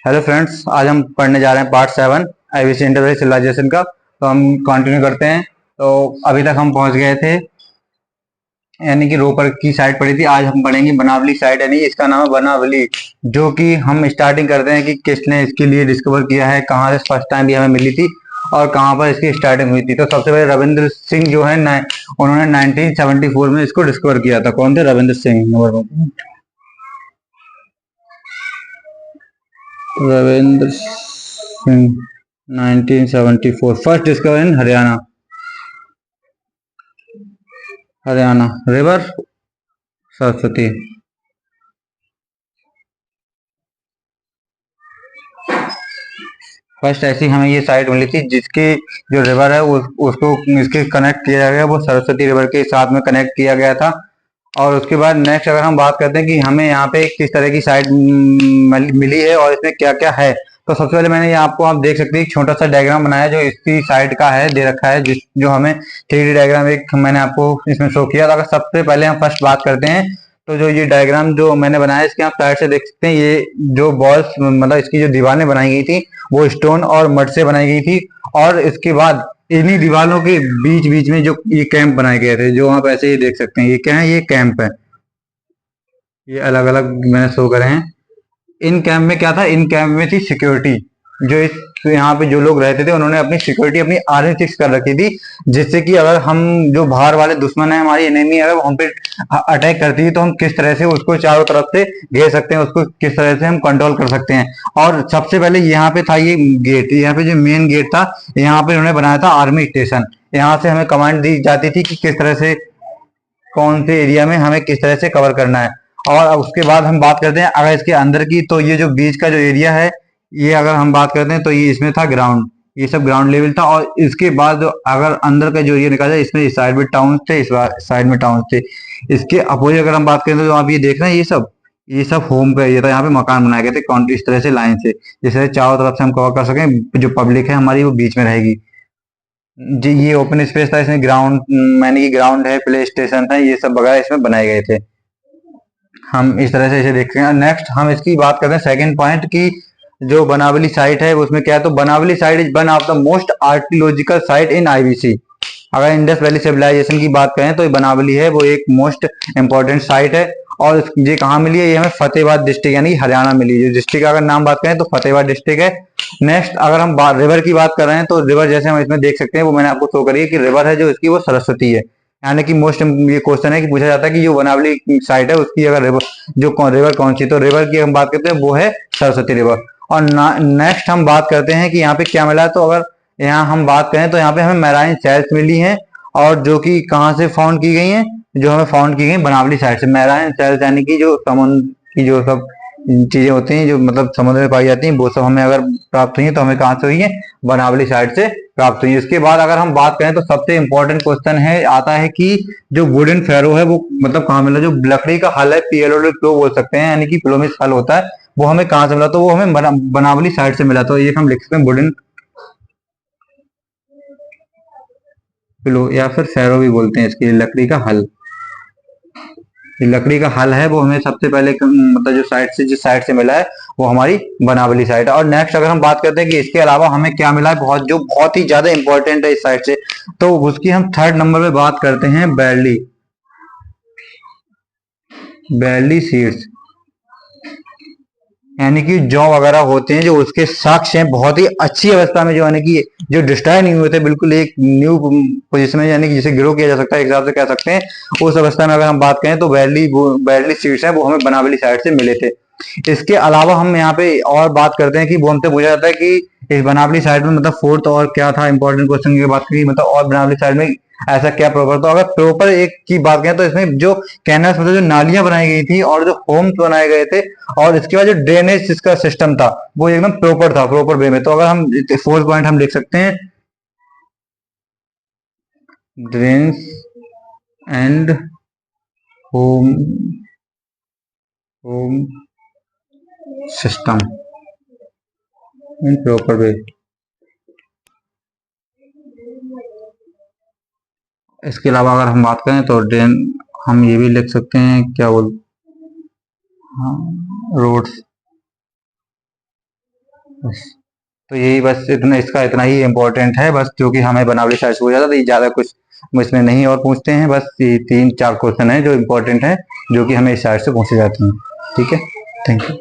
Hello friends, आज हम पढ़ने जा रहे हैं पार्ट 7 आईबीसी इंटरफेस सिविलाइजेशन का। तो हम कंटिन्यू करते हैं। तो अभी तक हम पहुंच गए थे, यानी कि रोपर की साइट पढ़ी थी। आज हम पढ़ेंगे बनावली साइट, यानी इसका नाम है बनावली, जो कि हम स्टार्टिंग करते हैं कि किसने इसके लिए डिस्कवर किया है, कहाँ से फर्स्ट टाइम भी हमें मिली थी और कहाँ पर इसकी स्टार्टिंग हुई थी। तो सबसे पहले रविंद्र सिंह जो है उन्होंने 1974 में इसको डिस्कवर किया था। कौन थे? रविंद्र सिंह। रविंद्र सिंह 1974, फर्स्ट डिस्कवर इन हरियाणा। हरियाणा रिवर सरस्वती। फर्स्ट ऐसी हमें ये साइट मिली थी जिसकी जो रिवर है उसको इसके कनेक्ट किया गया, वो सरस्वती रिवर के साथ में कनेक्ट किया गया था। और उसके बाद नेक्स्ट अगर हम बात करते हैं कि हमें यहाँ पे किस तरह की साइट मिली है और इसमें क्या क्या है, तो सबसे पहले मैंने ये आपको आप देख सकते हैं एक छोटा सा डायग्राम बनाया जो इसकी साइट का है, दे रखा है, जो हमें 3D डायग्राम एक मैंने आपको इसमें शो किया। तो अगर सबसे पहले हम फर्स्ट बात करते हैं तो जो ये डायग्राम जो मैंने बनाया इसके आप साइड से देख सकते हैं, ये जो बॉल्स मतलब इसकी जो दीवारें बनाई गई थी वो स्टोन और मड से बनाई गई थी। और इसके बाद इन्हीं दीवारों के बीच बीच में जो ये कैंप बनाए गए थे, जो आप ऐसे ही देख सकते हैं, ये क्या है? ये कैंप है। ये अलग अलग मैंने शो करे हैं। इन कैंप में क्या था? इन कैंप में थी सिक्योरिटी। जो इस यहाँ पे जो लोग रहते थे उन्होंने अपनी सिक्योरिटी अपनी आर्मी फिक्स कर रखी थी, जिससे कि अगर हम जो बाहर वाले दुश्मन है, हमारी एनिमी अगर हम पे अटैक करती है तो हम किस तरह से उसको चारों तरफ से घेर सकते हैं, उसको किस तरह से हम कंट्रोल कर सकते हैं। और सबसे पहले यहाँ पे था ये गेट, यहाँ पे जो मेन गेट था, यहाँ पे उन्होंने बनाया था आर्मी स्टेशन। यहाँ से हमें कमांड दी जाती थी कि किस तरह से कौन से एरिया में हमें किस तरह से कवर करना है। और उसके बाद हम बात करते हैं अगर इसके अंदर की, तो ये जो बीच का जो एरिया है, ये अगर हम बात करते हैं तो ये इसमें था ग्राउंड, ये सब ग्राउंड लेवल था। और इसके बाद अगर अंदर का जो एरिया निकाला जाए, इसमें इस साइड में टाउन थे, इस साइड में टाउन थे। इसके अपोजिट अगर हम बात करें तो जो आप ये देख रहे हैं, ये सब होम का एरिया था। यहाँ पे मकान बनाए गए थे इस तरह से लाइन से, जिससे चारों तरफ से हम कवर कर सकें, जो पब्लिक है हमारी वो बीच में रहेगी। जी, ये ओपन स्पेस था, इसमें ग्राउंड मैंने कि ग्राउंड है, प्ले स्टेशन है, ये सब वगैरह इसमें बनाए गए थे। हम इस तरह से इसे देखते हैं। नेक्स्ट हम इसकी बात करते हैं सेकंड पॉइंट की, जो बनावली साइट है उसमें क्या है। तो Banawali site is one of the most archaeological site in IVC. अगर इंडस वैली सिविलाइजेशन की बात करें तो ये बनावली है वो एक मोस्ट इंपॉर्टेंट साइट है। और ये कहाँ मिली है? ये हमें फतेहाबाद डिस्ट्रिक्ट यानी हरियाणा मिली है। डिस्ट्रिक्ट का अगर नाम बात करें तो फतेहाबाद डिस्ट्रिक्ट है। नेक्स्ट अगर हम रिवर की बात कर रहे हैं तो रिवर जैसे हम इसमें देख सकते हैं, वो मैंने आपको शो करी है कि रिवर है जो इसकी वो सरस्वती है। यानी कि मोस्ट ये क्वेश्चन है कि पूछा जाता है कि जो बनावली साइट है उसकी अगर रिवर रिवर कौन सी, तो रिवर की हम बात करते हैं वो है सरस्वती रिवर। और नेक्स्ट हम बात करते हैं कि यहाँ पे क्या मिला है। तो अगर यहाँ हम बात करें तो यहाँ पे हमें मैराइन सेल्स मिली हैं, और जो कि कहाँ से फाउंड की गई हैं? जो हमें फाउंड की गई बनावली साइड से। मैराइन सेल्स यानी कि जो समुद्र की जो सब चीजें होती हैं, जो मतलब समुद्र में पाई जाती हैं, वो सब हमें अगर प्राप्त हुई है तो हमें कहाँ से हुई है? बनावली साइड से प्राप्त हुई है। इसके बाद अगर हम बात करें तो सबसे इंपॉर्टेंट क्वेश्चन है आता है कि जो वुडन फेरो है वो मतलब कहाँ मिला? जो लकड़ी का हल है, पीएलओ फ्लो बोल सकते हैं, यानी कि प्लोमिस हल होता है, वो हमें कहाँ से मिला? तो वो हमें बनावली साइड से मिला। तो ये हम लिख सकते हैं वुडन पिलो, या फिर फेरो भी बोलते हैं इसकी, लकड़ी का हल। ये लकड़ी का हल है वो हमें सबसे पहले मतलब जिस साइड से मिला है वो हमारी बनावली साइड है। और नेक्स्ट अगर हम बात करते हैं कि इसके अलावा हमें क्या मिला है, जो बहुत ही ज्यादा इंपॉर्टेंट है इस साइड से, तो उसकी हम थर्ड नंबर पे बात करते हैं बैरली। बैरली सीड्स यानी कि जौ वगैरह होते हैं, जो उसके साक्ष्य हैं बहुत ही अच्छी अवस्था में, जो यानी कि जो डिस्ट्रॉय नहीं हुए थे, बिल्कुल एक न्यू पोजीशन में, यानी कि जिसे ग्रो किया जा सकता है एक हिसाब से कह सकते हैं। उस अवस्था में अगर हम बात करें तो बैरली सीड्स हैं वो हमें बनावली साइड से मिले थे। इसके अलावा हम यहाँ पे और बात करते हैं कि वो हमसे पूछा जाता है कि इस बनावली साइड में मतलब फोर्थ और क्या था इंपॉर्टेंट क्वेश्चन की बात की, मतलब और बनावली साइड में ऐसा क्या प्रॉपर। तो अगर प्रॉपर एक की बात करें तो इसमें जो कैनल्स मतलब जो नालियां बनाई गई थी और जो होम्स बनाए गए थे, और इसके बाद जो ड्रेनेज जिसका सिस्टम था वो एकदम प्रॉपर था, प्रॉपर वे में। तो अगर हम फोर्थ पॉइंट हम लिख सकते हैं drains and home home system in proper way. इसके अलावा अगर हम बात करें तो ड्रेन हम ये भी लिख सकते हैं, क्या बोल हाँ, रोड्स। बस, तो यही बस इतना, इसका इतना ही इम्पोर्टेंट है बस, जो कि हमें बनावटी साइड से हो जाता, तो ये ज़्यादा कुछ इसमें नहीं और पूछते हैं, बस ये 3-4 क्वेश्चन है जो इम्पोर्टेंट है, जो कि हमें इस साइड से पूछे जाते हैं। ठीक है, थैंक यू।